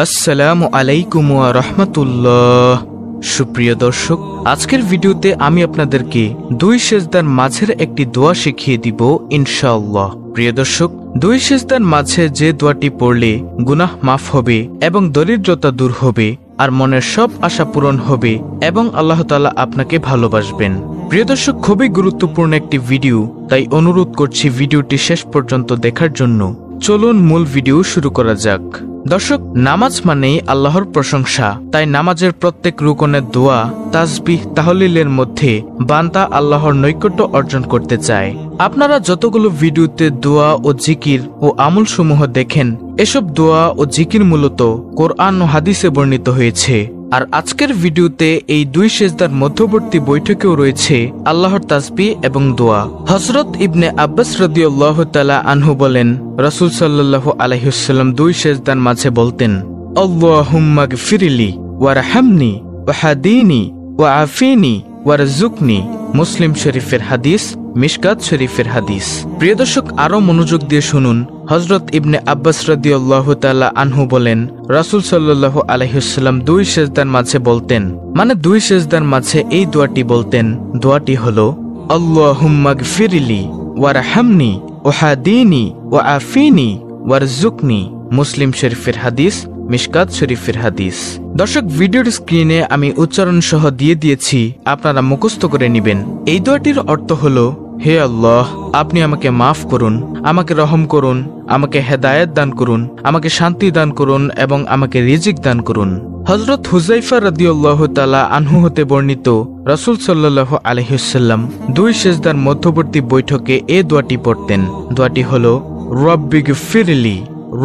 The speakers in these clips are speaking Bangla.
আসসালামু আলাইকুম ওয়া রাহমাতুল্লাহ। সুপ্রিয় দর্শক, আজকের ভিডিওতে আমি আপনাদেরকে দুই সেজদার মাঝের একটি দোয়া শিখিয়ে দিব ইনশাআল্লাহ। প্রিয় দর্শক, দুই সেজদার মাঝে যে দোয়াটি পড়লে গুনাহ মাফ হবে এবং দরিদ্রতা দূর হবে আর মনের সব আশা পূরণ হবে এবং আল্লাহ তাআলা আপনাকে ভালোবাসবেন। প্রিয় দর্শক, খুবই গুরুত্বপূর্ণ একটি ভিডিও, তাই অনুরোধ করছি ভিডিওটি শেষ পর্যন্ত দেখার জন্য। চলুন মূল ভিডিও শুরু করা যাক। দর্শক, নামাজ মানেই আল্লাহর প্রশংসা, তাই নামাজের প্রত্যেক রুকনের দোয়া, তাসবিহ, তাহলিলের মধ্যে বান্দা আল্লাহর নৈকট্য অর্জন করতে চায়। আপনারা যতগুলো ভিডিওতে দোয়া ও জিকির ও আমল সমূহ দেখেন, এসব দোয়া ও জিকির মূলত কোরআন ও হাদিসে বর্ণিত হয়েছে। আর আজকের ভিডিওতে এই দুই সেজদার মধ্যবর্তী বৈঠকেও রয়েছে আল্লাহর তাসবিহ এবং দোয়া। হযরত ইবনে আব্বাস রাদিয়াল্লাহু তাআলা আনহু বলেন, রাসূল সাল্লাল্লাহু আলাইহি ওয়াসাল্লাম দুই সেজদার মাঝে বলতেন, আল্লাহুম্মা গফিরলি ওয়ারহামনি ওয়াহদিনি ওয়াআফিনি ওয়ারযুকনি। মুসলিম শরীফের হাদিস, মিশকাত শরীফের হাদিস। প্রিয় দর্শক, আরো মনোযোগ দিয়ে শুনুন। হযরত ইবনে আব্বাস রাদিয়াল্লাহু তাআলা আনহু বলেন, রাসূল সাল্লাল্লাহু আলাইহি ওয়াসাল্লাম দুই সেজদার মাঝে বলতেন, মানে দুই সেজদার মাঝে এই দোয়াটি বলতেন। দোয়াটি হলো, আল্লাহুম্মা গফিরলি ওয়ারহামনি ওয়াহদিনি ওয়াআফিনি ওয়ারযুকনি। মুসলিম শরীফের হাদিস, মিশকাত শরীফের হাদিস। দর্শক, ভিডিওর স্ক্রিনে আমি উচ্চারণ সহ দিয়ে দিয়েছি, আপনারা মুখস্থ করে নেবেন। এই দোয়াটির অর্থ হলো, হে আল্লাহ, আপনি আমাকে মাফ করুন, আমাকে রহম করুন, আমাকে হেদায়েত দান করুন, আমাকে শান্তি দান করুন এবং আমাকে রিজিক দান করুন। হযরত হুযায়ফা রাদিয়াল্লাহু তাআলা আনহু হতে বর্ণিত, রাসূল সাল্লাল্লাহু আলাইহি ওয়াসাল্লাম দুই সেজদার মধ্যবর্তী বৈঠকে এই দোয়াটি পড়তেন। দোয়াটি হলো, রব্বিগফিরলি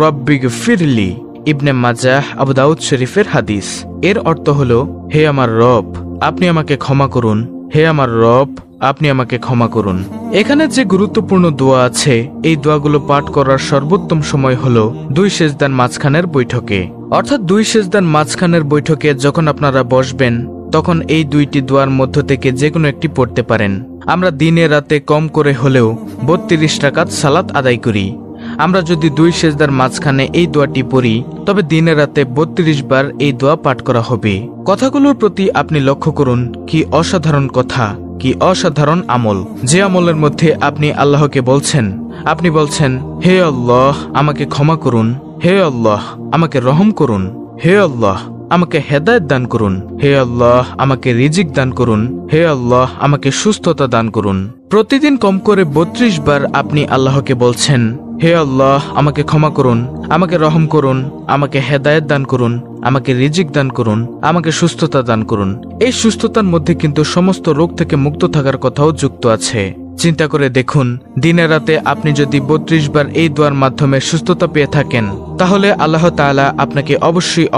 রব্বিগফিরলি। ইবনে মাজাহ, আবু দাউদ শরীফের হাদিস। এর অর্থ হলো, হে আমার রব, আপনি আমাকে ক্ষমা করুন, হে আমার রব, আপনি আমাকে ক্ষমা করুন। এখানে যে গুরুত্বপূর্ণ দোয়া আছে, এই দোয়াগুলো পাঠ করার সর্বোত্তম সময় হলো দুই সেজদার মাঝখানের বৈঠকে। অর্থাৎ দুই সেজদার মাঝখানের বৈঠকে যখন আপনারা বসবেন, তখন এই দুইটি দোয়ার মধ্য থেকে যে কোনো একটি পড়তে পারেন। আমরা দিনে রাতে কম করে হলেও 32 রাকাত সালাত আদায় করি। আমরা যদি দুই সেজদার মাঝখানে এই দোয়াটি পড়ি, তবে দিনে রাতে 32 বার এই দোয়া পাঠ করা হবে। কথাগুলোর প্রতি আপনি লক্ষ্য করুন, কি অসাধারণ কথা, কি অসাধারণ আমল। যে আমলের মধ্যে আপনি আল্লাহকে বলছেন, আপনি বলছেন, হে আল্লাহ, আমাকে ক্ষমা করুন, হে আল্লাহ, আমাকে রহম করুন, হে আল্লাহ, আমাকে হেদায়েত দান করুন, হে আল্লাহ, আমাকে রিজিক দান করুন, হে আল্লাহ, আমাকে সুস্থতা দান করুন। প্রতিদিন কম করে 32 বার আপনি আল্লাহকে বলছেন, হে আল্লাহ, আমাকে ক্ষমা করুন, আমাকে রহম করুন, আমাকে হেদায়েত দান করুন, আমাকে রিজিক দান করুন, আমাকে সুস্থতা দান করুন। এই সুস্থতার মধ্যে কিন্তু সমস্ত রোগ থেকে মুক্ত থাকার কথাও যুক্ত আছে। চিন্তা করে দেখুন, দিনে রাতে আপনি যদি 32 বার এই দোয়ার মাধ্যমে সুস্থতা পেয়ে থাকেন, তাহলে আল্লাহ তাআলা আপনাকে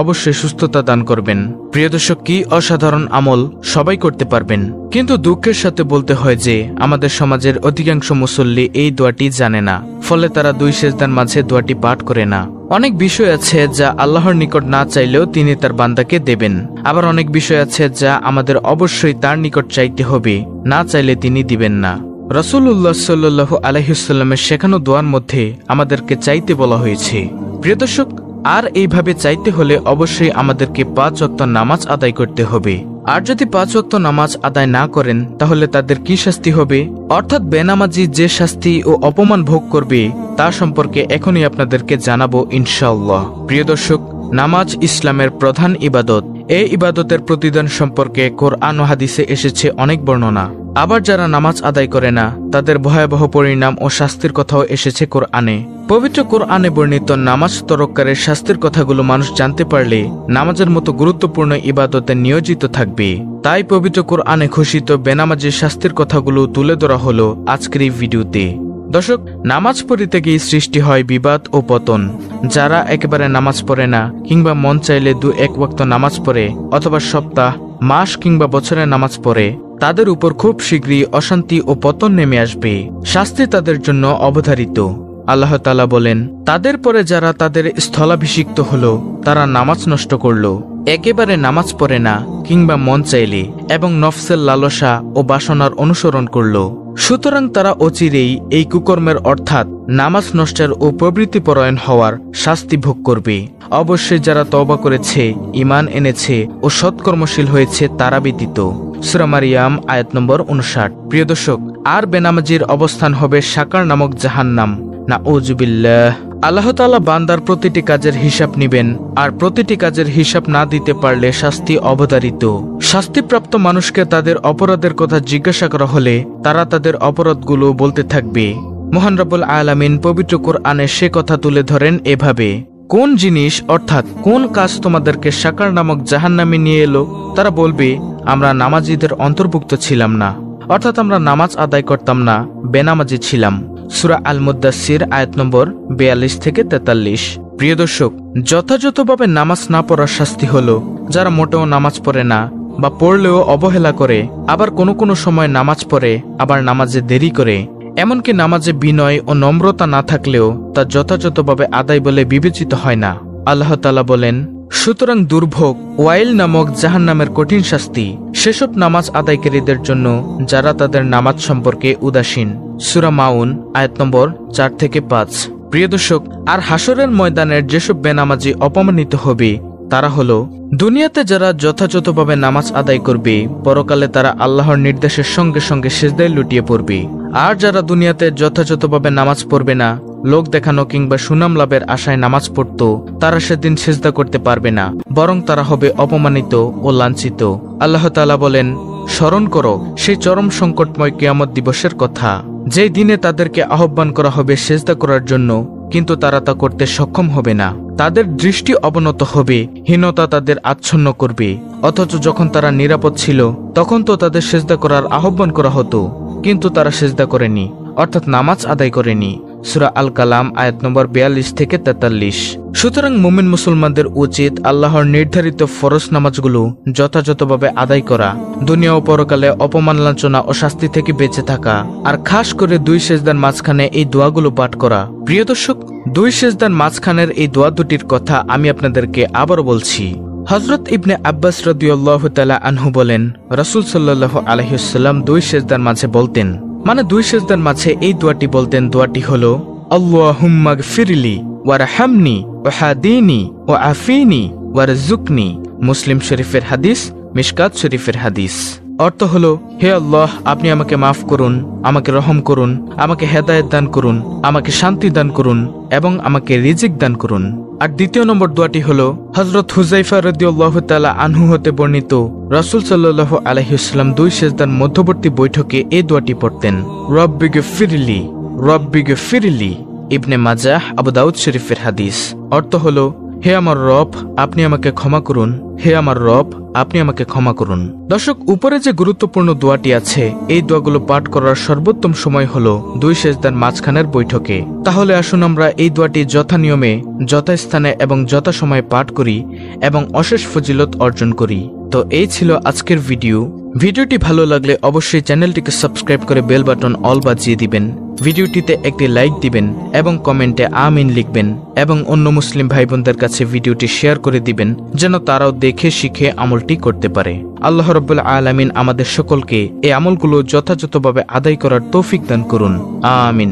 অবশ্যই সুস্থতা দান করবেন। প্রিয় দর্শক, কি অসাধারণ আমল, সবাই করতে পারবেন। কিন্তু দুঃখের সাথে বলতে হয় যে আমাদের সমাজের অধিকাংশ মুসল্লি এই দোয়াটি জানে না, ফলে তারা দুই সেজদার মাঝে দোয়াটি পাঠ করে না। অনেক বিষয় আছে যা আল্লাহর নিকট না চাইলেও তিনি তার বান্দাকে দেবেন। আবার অনেক বিষয় আছে যা আমাদের অবশ্যই তার নিকট চাইতে হবে, না চাইলে তিনি দিবেন না। রাসূলুল্লাহ সাল্লাল্লাহু আলাইহি ওয়াসাল্লামের শেখানো দোয়ার মধ্যে আমাদেরকে চাইতে বলা হয়েছে। প্রিয় দর্শক, আর এইভাবে চাইতে হলে অবশ্যই আমাদেরকে 5 ওয়াক্ত নামাজ আদায় করতে হবে। আর যদি 5 ওয়াক্ত নামাজ আদায় না করেন, তাহলে তাদের কি শাস্তি হবে, অর্থাৎ বেনামাজি যে শাস্তি ও অপমান ভোগ করবে, তা সম্পর্কে এখনই আপনাদেরকে জানাবো ইনশাআল্লাহ। প্রিয় দর্শক, নামাজ ইসলামের প্রধান ইবাদত। এই ইবাদতের প্রতিদান সম্পর্কে কোরআন ও হাদিসে এসেছে অনেক বর্ণনা। আবার যারা নামাজ আদায় করে না, তাদের ভয়াবহ পরিণাম ও শাস্তির কথাও এসেছে কোরআনে। পবিত্র কোরআনে বর্ণিত নামাজ তরককারের শাস্তির কথাগুলো মানুষ জানতে পারলে নামাজের মতো গুরুত্বপূর্ণ ইবাদতে নিয়োজিত থাকবে। তাই পবিত্র কোরআনে ঘোষিত বেনামাজির শাস্তির কথাগুলো তুলে ধরা হলো আজকের এই ভিডিওতে। দর্শক, নামাজ পড়িতে গিয়ে সৃষ্টি হয় বিবাদ ও পতন। যারা একেবারে নামাজ পড়ে না, কিংবা মন চাইলে 2-1 ওয়াক্ত নামাজ পড়ে, অথবা সপ্তাহ, মাস কিংবা বছরে নামাজ পড়ে, তাদের উপর খুব শীঘ্রই অশান্তি ও পতন নেমে আসবে। শাস্তি তাদের জন্য অবধারিত। আল্লাহ তাআলা বলেন, তাদের পরে যারা তাদের স্থলাভিষিক্ত হলো, তারা নামাজ নষ্ট করলো, একেবারে নামাজ পড়ে না কিংবা মন চাইলে, এবং নফসের লালসা ও বাসনার অনুসরণ করলো। সুতরাং তারা অচিরেই এই কুকর্মের অর্থাৎ নামাজ নষ্টের ও প্রবৃত্তিপরায়ণ হওয়ার শাস্তি ভোগ করবে। অবশ্যই যারা তওবা করেছে, ঈমান এনেছে ও সৎকর্মশীল হয়েছে তারা ব্যতীত। সূরা মারিয়াম আয়াত নম্বর 59। প্রিয় দর্শক, আর বেনামাজির অবস্থান হবে সাকার নামক জাহান্নাম। নাউযুবিল্লাহ। আল্লাহ তাআলা বান্দার প্রতিটি কাজের হিসাব নিবেন, আর প্রতিটি কাজের হিসাব না দিতে পারলে শাস্তি অবধারিত। শাস্তিপ্রাপ্ত মানুষকে তাদের অপরাধের কথা জিজ্ঞাসা করা হলে তারা তাদের অপরাধগুলো বলতে থাকবে। মহান রব্বুল আলামিন পবিত্র কোরআনে সে কথা তুলে ধরেন এভাবে, কোন জিনিস অর্থাৎ কোন কাজ তোমাদেরকে সাকার নামক জাহান্নামে নিয়ে এলো? তারা বলবে, আমরা নামাজীদের অন্তর্ভুক্ত ছিলাম না, অর্থাৎ আমরা নামাজ আদায় করতাম না, বেনামাজি ছিলাম। সূরা আল মুদ্দাসসির আয়াত নম্বর 42 থেকে 43। প্রিয় দর্শক, যথাযথভাবে নামাজ না পড়ার শাস্তি হলো যারা মোটেও নামাজ পড়ে না বা পড়লেও অবহেলা করে, আবার কোনো কোনো সময় নামাজ পড়ে আবার নামাজে দেরি করে, এমনকি নামাজে বিনয় ও নম্রতা না থাকলেও তা যথাযথভাবে আদায় বলে বিবেচিত হয় না। আল্লাহ তাআলা বলেন, সুতরাং দুর্ভোগ ওয়াইল নামক জাহান্নামের কঠিন শাস্তি সেসব নামাজ আদায়কারীদের জন্য যারা তাদের নামাজ সম্পর্কে উদাসীন। সূরা মাউন আয়াত নম্বর 4 থেকে 5। প্রিয় দর্শক, আর হাসরের ময়দানের যেসব বেনামাজি অপমানিত হবে তারা হলো, দুনিয়াতে যারা যথাযথভাবে নামাজ আদায় করবে, পরকালে তারা আল্লাহর নির্দেশের সঙ্গে সঙ্গে সিজদায় লুটিয়ে পড়বে। আর যারা দুনিয়াতে যথাযথভাবে নামাজ পড়বে না, লোক দেখানো কিংবা সুনাম লাভের আশায় নামাজ পড়তো, তারা সেদিন সিজদা করতে পারবে না, বরং তারা হবে অপমানিত ও লাঞ্ছিত। আল্লাহ তাআলা বলেন, স্মরণ করো সেই চরম সংকটময় কিয়ামত দিবসের কথা, যে দিনে তাদেরকে আহ্বান করা হবে সিজদা করার জন্য, কিন্তু তারা তা করতে সক্ষম হবে না। তাদের দৃষ্টি অবনত হবে, হীনতা তাদের আচ্ছন্ন করবে। অথচ যখন তারা নিরাপদ ছিল তখন তো তাদের সিজদা করার আহ্বান করা হতো, কিন্তু তারা সিজদা করেনি, অর্থাৎ নামাজ আদায় করেনি। সূরা আল কালাম আয়াত নম্বর 42 থেকে 43। সুতরাং মুমিন মুসলমানদের উচিত আল্লাহর নির্ধারিত ফরজ নামাজগুলো যথাযথভাবে আদায় করা, দুনিয়া ও পরকালে অপমান, লাঞ্ছনা ও শাস্তি থেকে বেঁচে থাকা, আর খাস করে 2 সিজদার মাঝখানে এই দোয়াগুলো পাঠ করা। প্রিয় দর্শক, 2 সিজদার মাঝখানের এই দোয়া দুটির কথা আমি আপনাদেরকে আবারও বলছি। হযরত ইবনে আব্বাস রাদিয়াল্লাহু তাআলা আনহু বলেন, রাসূল সাল্লাল্লাহু আলাইহি ওয়াসাল্লাম 2 সিজদার মাঝে বলতেন, মানে 2 সিজদার মাঝে এই দোয়াটি বলতেন। দোয়াটি হলো, আল্লাহুম্মা গফিরলি ওয়ারহামনি ওয়াহদিনি ওয়াআফিনি ওয়ারযুকনি। মুসলিম শরীফের হাদিস, মিশকাত শরীফের হাদিস। অর্থ হলো, হে আল্লাহ, আপনি আমাকে মাফ করুন, আমাকে রহম করুন, আমাকে হেদায়েত দান করুন, আমাকে শান্তি দান করুন এবং আমাকে রিজিক দান করুন। আর দ্বিতীয় নম্বর দোয়াটি হলো হযরত হুযায়ফা রাদিয়াল্লাহু তাআলা আনহু হতে বর্ণিত, রাসূল সাল্লাল্লাহু আলাইহি ওয়াসাল্লাম 2 সিজদার মধ্যবর্তী বৈঠকে এই দোয়াটি পড়তেন, রব্বি গফিরলি রব্বি গফিরলি। ইবনে মাজাহ, আবু দাউদ শরীফের হাদিস। অর্থ হলো, হে আমার রব, আপনি আমাকে ক্ষমা করুন, হে আমার রব, আপনি আমাকে ক্ষমা করুন। দর্শক, উপরে যে গুরুত্বপূর্ণ দোয়াটি আছে, এই দোয়াগুলো পাঠ করার সর্বোত্তম সময় হলো 2 সিজদার মাঝখানের বৈঠকে। তাহলে আসুন আমরা এই দোয়াটি যথা নিয়মে, যথাস্থানে এবং যথাসময়ে পাঠ করি এবং অশেষ ফজিলত অর্জন করি। তো এই ছিল আজকের ভিডিও। ভিডিওটি ভালো লাগলে অবশ্যই চ্যানেলটিকে সাবস্ক্রাইব করে বেল বাটন অল বাজিয়ে দিবেন, ভিডিওটিতে একটি লাইক দিবেন এবং কমেন্টে আমিন লিখবেন এবং অন্য মুসলিম ভাই বোনদের কাছে ভিডিওটি শেয়ার করে দিবেন যেন তারাও দেখে শিখে আমলটি করতে পারে। আল্লাহ রাব্বুল আলামিন আমাদের সকলকে এই আমলগুলো যথাযথভাবে আদায় করার তৌফিক দান করুন। আমিন।